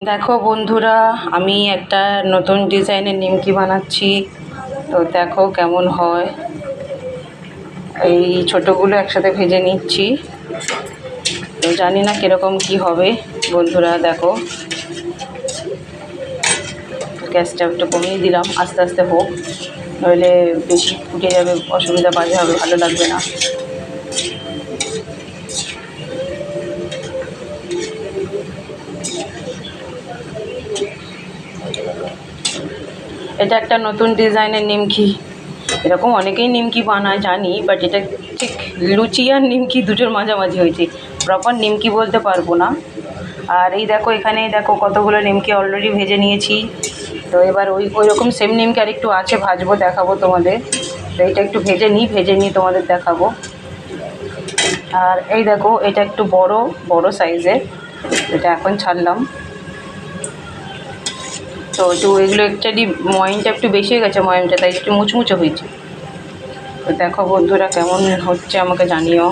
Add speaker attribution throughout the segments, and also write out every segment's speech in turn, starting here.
Speaker 1: দেখো বন্ধুরা, আমি একটা নতুন ডিজাইনের নিমকি বানাচ্ছি। তো দেখো কেমন হয়। এই ছোটোগুলো একসাথে ভেজে নিচ্ছি। তো জানি না কীরকম কি হবে। বন্ধুরা দেখো, গ্যাসটা একটু কমিয়ে দিলাম, আস্তে আস্তে হোক, নইলে বেশি ফুটে যাবে, অসুবিধা বাজে হবে, ভালো লাগবে না। এটা একটা নতুন ডিজাইনের নিমকি। এরকম অনেকেই নিমকি বানায় জানি, বাট এটা ঠিক লুচি আর নিমকি দুটোর মাঝামাঝি হয়েছে। প্রপার নিমকি বলতে পারবো না। আর এই দেখো, এখানে দেখো কতগুলো নিমকি অলরেডি ভেজে নিয়েছি। তো এবার ওই রকম সেম নিমকি আর একটু আছে, ভাজবো, দেখাবো তোমাদের। তো এটা একটু ভেজে নিই তোমাদের দেখাবো। আর এই দেখো, এটা একটু বড় সাইজের, এটা এখন ছাড়লাম। তো এগুলো অ্যাকচুয়ালি ময়মটা একটু বেশি হয়ে গেছে, ময়মটা তাই একটু মুচমুচে হয়েছে। তো দেখো বন্ধুরা কেমন হচ্ছে আমাকে জানিও।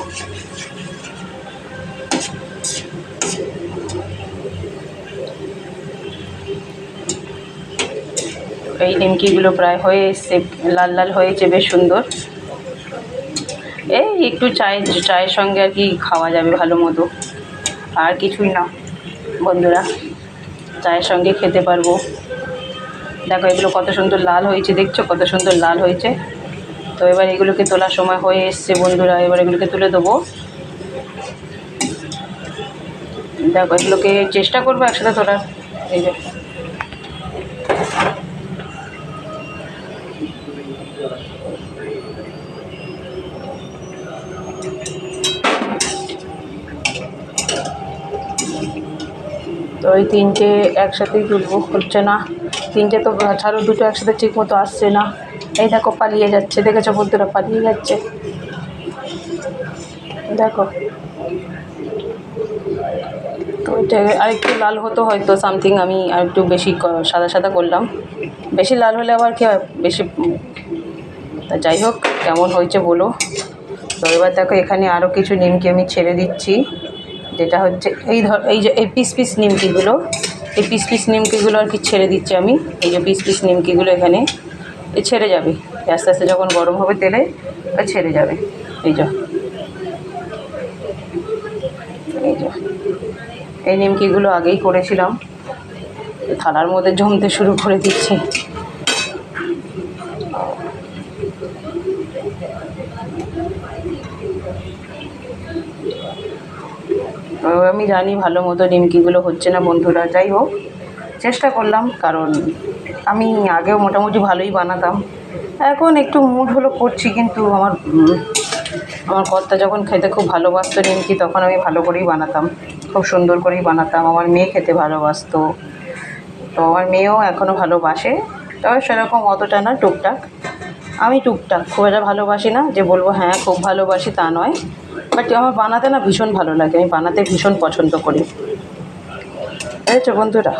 Speaker 1: এই নিমকিগুলো প্রায় হয়ে এসছে, লাল লাল হয়েছে, বেশ সুন্দর। এই একটু চায়ের সঙ্গে আর কি খাওয়া যাবে ভালো মতো, আর কিছুই না বন্ধুরা, চায়ের সঙ্গে খেতে পারবো। দেখো এগুলো কত সুন্দর লাল হয়েছে, দেখছো কত সুন্দর লাল হয়েছে। তো এবার এগুলোকে তোলার সময় হয়ে এসছে বন্ধুরা, এবার এগুলোকে তুলে দেবো। দেখো এগুলোকে চেষ্টা করবো একসাথে তোলার। এই যে তো ওই তিনটে একসাথেই তুলবো, হচ্ছে না। তিনটে তো ছাড়ো, দুটো একসাথে ঠিক মতো আসছে না। এই দেখো পালিয়ে যাচ্ছে, দেখেছো বন্ধুরা, পালিয়ে যাচ্ছে। দেখো, তো এটা আরেকটু লাল হতো হয়তো, সামথিং আমি আর একটু বেশি সাদা সাদা করলাম। বেশি লাল হলে আবার কি হয়, বেশি। তা যাই হোক, কেমন হয়েছে বলো। তো এবার দেখো, এখানে আরও কিছু নিমকি আমি ছেড়ে দিচ্ছি, যেটা হচ্ছে এই যে এই পিস নিমকিগুলো, এই পিস নিমকিগুলো আর কি ছেড়ে দিচ্ছি আমি। এই যে পিস নিমকিগুলো এখানে ছেড়ে যাবে, আস্তে আস্তে যখন গরম হবে তেলে ছেড়ে যাবে। এই যে এই নিমকিগুলো আগেই করেছিলাম, থালার মধ্যে জমতে শুরু করে দিচ্ছি। আমি জানি ভালো মতো নিমকিগুলো হচ্ছে না বন্ধুরা, যাই হোক চেষ্টা করলাম, কারণ আমি আগেও মোটামুটি ভালোই বানাতাম। এখন একটু মুড হলো করছি, কিন্তু আমার কর্তা যখন খেতে খুব ভালোবাসতো নিমকি, তখন আমি ভালো করেই বানাতাম, খুব সুন্দর করেই বানাতাম। আমার মেয়ে খেতে ভালোবাসতো, তো আমার মেয়েও এখনও ভালোবাসে, তবে সেরকম অতটা না, টুকটাক। আমি টুকটাক, খুব একটা ভালোবাসি না যে বলবো হ্যাঁ খুব ভালোবাসি, তা নয়। বাট আমার বানাতে না ভীষণ ভালো লাগে, আমি বানাতে ভীষণ পছন্দ করি, বুঝেছো বন্ধুরা।